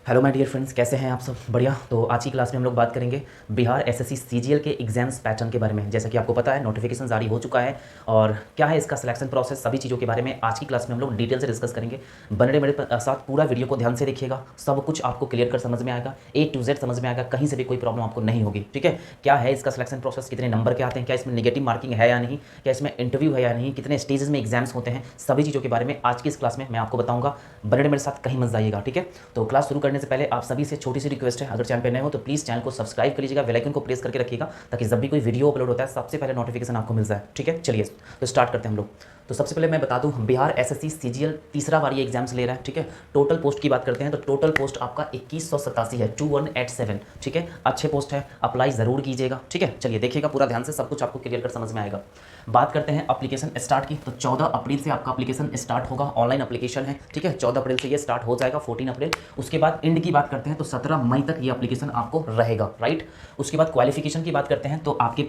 Hello my dear friends, कैसे हैं आप सब? बढ़िया। तो आज की क्लास में हम लोग बात करेंगे बिहार एसएससी सीजीएल के एग्जाम्स पैटर्न के बारे में। जैसा कि आपको पता है, नोटिफिकेशन जारी हो चुका है और क्या है इसका सिलेक्शन प्रोसेस, सभी चीज़ों के बारे में आज की क्लास में हम लोग डिटेल से डिस्कस करेंगे। बने रहे मेरे साथ, पूरा वीडियो को ध्यान से देखिएगा, सब कुछ आपको क्लियर कर समझ में आएगा, A to Z समझ में आएगा, कहीं से भी कोई प्रॉब्लम आपको नहीं होगी। ठीक है, क्या है इसका सिलेक्शन प्रोसेस, कितने नंबर के आते हैं, क्या इसमें निगेटिव मार्किंग है या नहीं, क्या इसमें इंटरव्यू है या नहीं, कितने स्टेजेस में एग्जाम्स होते हैं, सभी चीज़ों के बारे में आज की इस क्लास में मैं आपको बताऊंगा। बने रहे मेरे साथ, कहीं मत जाइएगा। ठीक है, तो क्लास शुरू करने से पहले आप सभी से छोटी सी रिक्वेस्ट है, अगर चैनल पर नए हो तो प्लीज़ चैनल को सब्सक्राइब कर लीजिएगा, बेल आइकन को प्रेस करके रखिएगा ताकि जब भी कोई वीडियो अपलोड होता है सबसे पहले नोटिफिकेशन आपको मिल जाए। ठीक है, चलिए तो स्टार्ट करते हैं हम लोग। तो सबसे पहले मैं बता दूं, बिहार एसएससी सीजीएल तीसरा बार ये एग्जाम्स ले रहा है। ठीक है, टोटल पोस्ट की बात करते हैं तो टोटल पोस्ट आपका 2187 है, 2187। ठीक है, अच्छे पोस्ट है, अप्लाई ज़रूर कीजिएगा। ठीक है, चलिए देखिएगा पूरा ध्यान से, सब कुछ आपको क्लियर कर समझ में आएगा। बात करते हैं एप्लीकेशन स्टार्ट की, तो 14 अप्रैल से आपका एप्लीकेशन स्टार्ट होगा, ऑनलाइन एप्लीकेशन है। ठीक है, 14 अप्रैल से ये स्टार्ट हो जाएगा, 14 अप्रैल। उसके बाद एंड की बात करते हैं तो 17 मई तक ये एप्लीकेशन आपको रहेगा। राइट, उसके बाद क्वालिफिकेशन की बात करते हैं तो आपके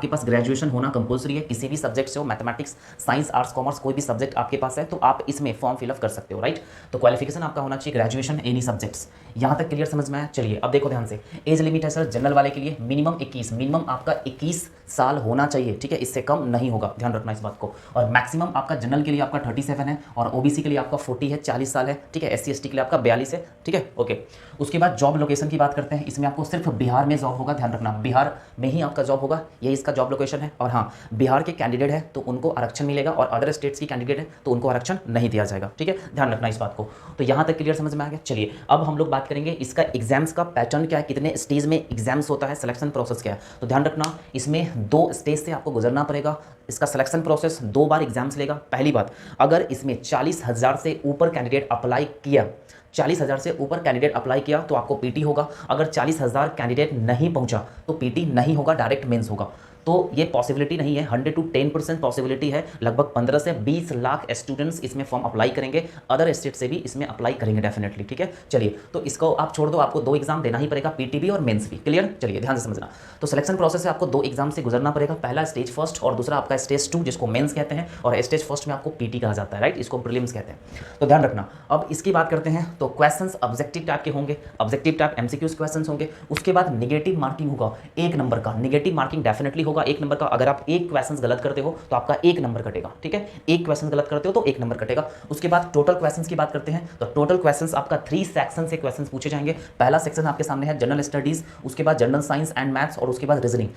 पास ग्रेजुएशन होना कंपलसरी है, किसी भी सब्जेक्ट से हो, मैथमेटिक्स, साइंस, आर्ट्स, कॉमर्स, कोई भी सब्जेक्ट आपके पास है तो आप इसमें फॉर्म फिलअप कर सकते हो। राइट, तो क्वालिफिकेशन आपका होना चाहिए ग्रेजुएशन एनी सब्जेक्ट्स। यहाँ तक क्लियर समझ में आया? चलिए अब देखो ध्यान से, एज लिमिट है सर जनरल वाले के लिए मिनिमम 21, मिनिमम आपका 21 साल होना चाहिए। ठीक है, इससे कम नहीं होगा, ध्यान रखना इस बात को। और मैक्सिमम आपका जनरल के लिए आपका 37 है और ओबीसी के लिए आपका 40 है, 40 साल है। ठीक है, एससी एसटी के लिए आपका 42 है। ठीक है, ओके। उसके बाद जॉब लोकेशन की बात करते हैं, इसमें आपको सिर्फ बिहार में जॉब होगा, ध्यान रखना, बिहार में ही आपका जॉब होगा, यही इसका जॉब लोकेशन है। और हाँ, बिहार के कैंडिडेट है तो उनको आरक्षण मिलेगा और अदर स्टेट्स की कैंडिडेट है तो उनको आरक्षण नहीं दिया जाएगा। ठीक है, ध्यान रखना इस बात को। तो यहाँ तक क्लियर समझ में आ गया? चलिए अब हम लोग बात करेंगे इसका एग्जाम्स का पैटर्न क्या है, कितने स्टेज में एग्जाम्स होता है, सिलेक्शन प्रोसेस क्या है। तो ध्यान रखना, इसमें 2 स्टेज से आपको गुजरना पड़ेगा। इसका सिलेक्शन प्रोसेस 2 बार एग्जाम्स लेगा। पहली बात, अगर इसमें 40,000 से ऊपर कैंडिडेट अप्लाई किया, 40,000 से ऊपर कैंडिडेट अप्लाई किया तो आपको पीटी होगा। अगर 40,000 कैंडिडेट नहीं पहुंचा तो पीटी नहीं होगा, डायरेक्ट मेंस होगा। तो ये पॉसिबिलिटी नहीं है, 100 to 10% पॉसिबिलिटी है। लगभग 15 से 20 लाख स्टूडेंट्स इसमें फॉर्म अप्लाई करेंगे, अदर स्टेट से भी इसमें अप्लाई करेंगे डेफिनेटली। ठीक है, चलिए तो इसको आप छोड़ दो, आपको 2 एग्जाम देना ही पड़ेगा, पीटी भी और मेंस भी। क्लियर? चलिए ध्यान से समझना। तो सिलेक्शन प्रोसेस से आपको 2 एग्जाम से गुजरना पड़ेगा, पहला स्टेज फर्स्ट और दूसरा आपका स्टेज 2 जिसको मेंस कहते हैं, और स्टेज फर्स्ट में आपको पीटी कहा जाता है। राइट, इसको प्रीलिम्स कहते हैं। तो ध्यान रखना। अब इसकी बात करते हैं तो क्वेश्चंस ऑब्जेक्टिव टाइप के होंगे, ऑब्जेक्टिव टाइप एमसीक्यूज क्वेश्चंस होंगे। उसके बाद नेगेटिव मार्किंग होगा 1 नंबर का, नेगेटिव मार्किंग डेफिनेटली होगा 1 नंबर का। अगर आप एक क्वेश्चन गलत करते हो तो आपका 1 नंबर कटेगा। ठीक है, एक क्वेश्चन गलत करते हो तो 1 नंबर कटेगा। उसके बाद टोटल क्वेश्चंस की बात करते हैं तो टोटल क्वेश्चंस आपका 3 सेक्शन से क्वेश्चंस पूछे जाएंगे। पहला सेक्शन आपके सामने है जनरल स्टडीज, उसके बाद जनरल साइंस एंड मैथ्स और उसके बाद रीजनिंग।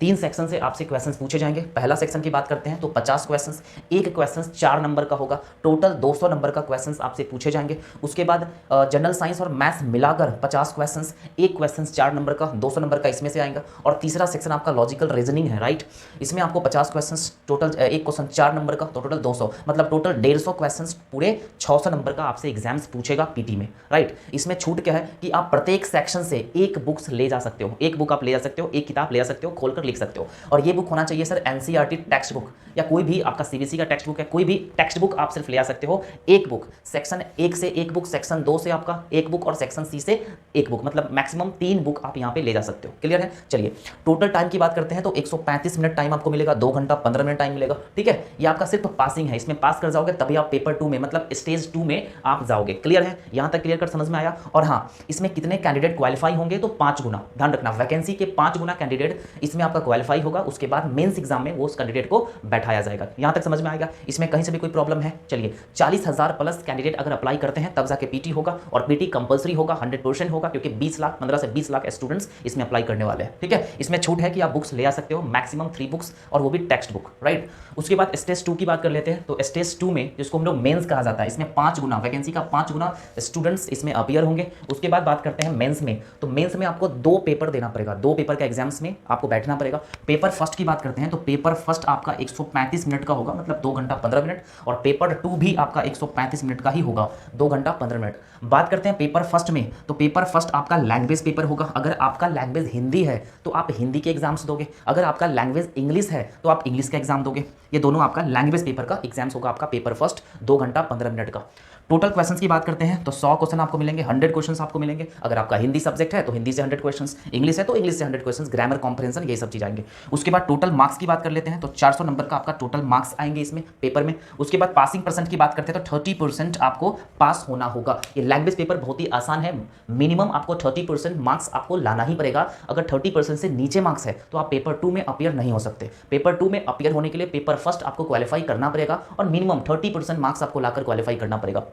3 सेक्शन से आपसे क्वेश्चंस पूछे जाएंगे। पहला सेक्शन की बात करते हैं तो 50 क्वेश्चंस, एक क्वेश्चन 4 नंबर का होगा, टोटल 200 नंबर का क्वेश्चंस आपसे पूछे जाएंगे। उसके बाद जनरल साइंस और मैथ्स मिलाकर 50 क्वेश्चंस, एक क्वेश्चन 4 नंबर का, 200 नंबर का इसमें से आएगा। और तीसरा सेक्शन आपका लॉजिकल रीजनिंग है। राइट, इसमें आपको 50 क्वेश्चंस, टोटल एक क्वेश्चन 4 नंबर का, तो टोटल 200, मतलब टोटल 150 क्वेश्चंस, पूरे 600 नंबर का आपसे एग्जाम्स पूछेगा पीटी में। राइट, इसमें छूट क्या है कि आप प्रत्येक सेक्शन से एक बुक्स ले जा सकते हो, एक बुक आप ले जा सकते हो, एक किताब ले जा सकते हो, खोलकर लिख सकते हो। और ये बुक होना चाहिए सर एनसीईआरटी टेक्स्ट बुक या कोई भी आपका सीबीएसई का टेक्स्ट बुक है, कोई भी टेक्स्ट बुक आप सिर्फ ले आ सकते हो। एक बुक, सेक्शन 1 से एक बुक, सेक्शन 2 से आपका एक बुक और सेक्शन सी से एक बुक, मतलब मैक्सिमम 3 बुक आप यहाँ पे ले जा सकते हो। क्लियर है? चलिए टोटल टाइम की बात करते हैं तो 135 मिनट टाइम आपको मिलेगा, 2 घंटा 15 मिनट टाइम मिलेगा। ठीक है, ये आपका सिर्फ पासिंग है, इसमें पास कर जाओगे तभी आप पेपर 2 में, मतलब स्टेज 2 में आप जाओगे। क्लियर है? यहाँ तक क्लियर कर समझ में आया? और हाँ, इसमें कितने कैंडिडेट क्वालिफाई होंगे तो 5 गुना, ध्यान रखना, वैकेंसी के 5 गुना कैंडिडेट इसमें आपका क्वालिफाई होगा। उसके बाद मेंस एग्जाम में वो उस कैंडिडेट को बैठाया जाएगा। यहां तक समझ में आएगा? इसमें कहीं से भी कोई प्रॉब्लम है? चलिए, 40,000 प्लस कैंडिडेट अगर अप्लाई करते हैं तब जाके पीटी होगा, और पीटी कंपलसरी होगा, 100% होगा, क्योंकि 20 लाख, 15 से 20 लाख स्टूडेंट्स इसमें अप्लाई करने वाले हैं। ठीक है, इसमें छूट है कि आप बुक्स ले आ सकते हो, मैक्सिमम 3 बुक्स, और वो भी टेक्स्ट बुक। राइट, उसके बाद स्टेज 2 की बात कर लेते हैं तो स्टेज 2 में, जिसको हम लोग मेंस कहा जाता है, इसमें 5 गुना, वैकेंसी का 5 गुना स्टूडेंट्स इसमें अपीयर होंगे। उसके बाद बात करते हैं मेंस में, तो मेंस में आपको 2 पेपर देना पड़ेगा, 2 पेपर का एग्जाम्स में आपको बैठना पड़ेगा। पेपर फर्स्ट की बात करते हैं तो पेपर फर्स्ट आपका 135 मिनट का होगा, मतलब 2 घंटा 15 मिनट, और पेपर 2 भी आपका 135 मिनट का ही होगा, 2 घंटा 15 मिनट। बात करते हैं पेपर फर्स्ट में, तो पेपर फर्स्ट आपका लैंग्वेज पेपर होगा। अगर आपका लैंग्वेज हिंदी है तो आप हिंदी के एग्जाम्स दोगे, अगर आपका लैंग्वेज इंग्लिश है तो आप इंग्लिश का एग्जाम दोगे। ये दोनों आपका लैंग्वेज पेपर का एग्जाम्स होगा आपका पेपर फर्स्ट, 2 घंटा 15 मिनट का। टोटल क्वेश्चंस की बात करते हैं तो 100 क्वेश्चन आपको मिलेंगे, 100 क्वेश्चंस आपको मिलेंगे। अगर आपका हिंदी सब्जेक्ट है तो हिंदी से 100 क्वेश्चंस, इंग्लिश है तो इंग्लिश से 100 क्वेश्चंस, ग्रामर कॉम्प्रिहेंशन, ये सब चीज़ें पूछे जाएंगे। उसके बाद टोटल मार्क्स की बात कर लेते हैं तो 400 नंबर का आपका टोटल मार्क्स आएंगे इसमें पेपर में। उसके बाद पासिंग परसेंट की बात करते हैं तो 30% आपको पास होना होगा। ये लैंग्वेज पेपर बहुत ही आसान है, मिनिमम आपको 30% मार्क्स आपको लाना ही पड़ेगा। अगर 30% से नीचे मार्क्स है तो आप पेपर 2 में अपीयर नहीं हो सकते। पेपर 2 में अपीयर होने के लिए पेपर फर्स्ट आपको क्वालिफाई करना पड़ेगा और मिनिमम 30% मार्क्स आपको लाकर क्वालिफाई करना पड़ेगा।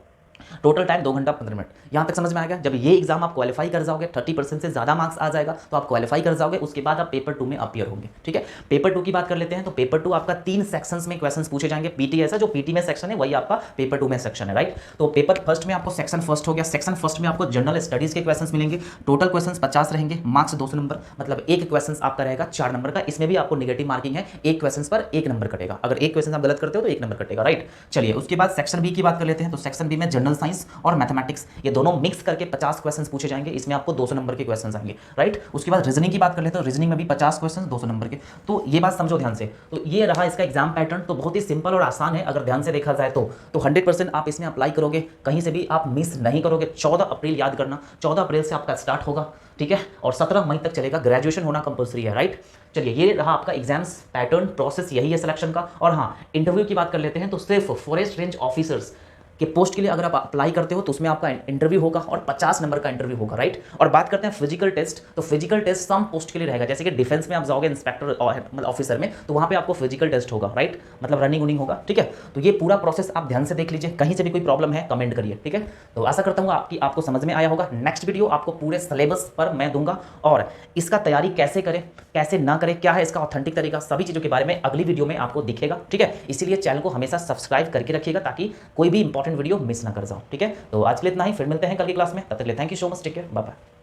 टोटल टाइम 2 घंटा 15 मिनट। यहां तक समझ में आ गया? जब ये एग्जाम आप क्वालिफाई कर जाओगे, 30% से ज्यादा मार्क्स आ जाएगा तो आप क्वालिफाई कर जाओगे, उसके बाद आप पेपर 2 में अपीयर होंगे। ठीक है, पेपर 2 की बात कर लेते हैं तो पेपर 2 आपका 3 सेक्शंस में क्वेश्चंस पूछे जाएंगे। पीटी ऐसा जो पीटी में सेक्शन है वही आपका पेपर 2 में सेक्शन है, राइट। तो पेपर फर्स्ट में आपको सेक्शन फर्स्ट हो गया। सेक्शन फर्स्ट में आपको जनरल स्टडीज के क्वेश्चंस मिलेंगे। टोटल क्वेश्चंस 50 रहेंगे, मार्क्स 200 नंबर, मतलब एक क्वेश्चन आपका रहेगा 4 नंबर का। इसमें भी आपको नेगेटिव मार्किंग है, एक क्वेश्चन पर 1 नंबर कटेगा। अगर एक क्वेश्चन आप गलत करते हो तो 1 नंबर कटेगा, राइट। चलिए उसके बाद सेक्शन बी की बात कर लेते हैं तो सेक्शन बी में जनरल साइंस और मैथमेटिक्स ये दोनों मिक्स करके 50 क्वेश्चंस पूछे जाएंगे। इसमें आपको 200 नंबर के क्वेश्चंस आएंगे, राइट। उसके बाद रीजनिंग की बात कर लेते हैं तो रीजनिंग में भी 50 क्वेश्चंस 200 नंबर के। तो ये बात समझो ध्यान से। तो ये रहा इसका एग्जाम पैटर्न, तो बहुत ही सिंपल और आसान है अगर ध्यान से देखा जाए तो 100% आप इसमें अप्लाई करोगे, कहीं से भी आप मिस नहीं करोगे। 14 अप्रैल याद करना, 14 अप्रैल से आपका स्टार्ट होगा, ठीक है, और 17 मई तक चलेगा। ग्रेजुएशन होना कंपलसरी है, राइट। चलिए ये रहा आपका एग्जाम्स पैटर्न, प्रोसेस यही है सिलेक्शन का। और हाँ, इंटरव्यू की बात कर लेते हैं तो सिर्फ फॉरेस्ट रेंज ऑफिसर्स के पोस्ट के लिए अगर आप अप्लाई करते हो तो उसमें आपका इंटरव्यू होगा और 50 नंबर का इंटरव्यू होगा, राइट। और बात करते हैं फिजिकल टेस्ट, तो फिजिकल टेस्ट सम पोस्ट के लिए रहेगा। जैसे कि डिफेंस में आप जाओगे इंस्पेक्टर मतलब ऑफिसर में, तो वहां पे आपको फिजिकल टेस्ट होगा, राइट, मतलब रनिंग वनिंग होगा, ठीक है। तो ये पूरा प्रोसेस आप ध्यान से देख लीजिए, कहीं से भी कोई प्रॉब्लम है कमेंट करिए, ठीक है। तो आशा करता हूँ आपको समझ में आया होगा। नेक्स्ट वीडियो आपको पूरे सिलेबस पर मैं दूंगा और इसका तैयारी कैसे करें कैसे ना करें, क्या है इसका ऑथेंटिक तरीका, सभी चीज़ों के बारे में अगली वीडियो में आपको दिखेगा, ठीक है। इसीलिए चैनल को हमेशा सब्सक्राइब करके रखिएगा ताकि कोई भी इंपॉर्टेंट वीडियो मिस ना कर जाओ, ठीक है। तो आज के लिए इतना ही, फिर मिलते हैं कल की क्लास में, तब तक के लिए thank you so much, take care, bye bye.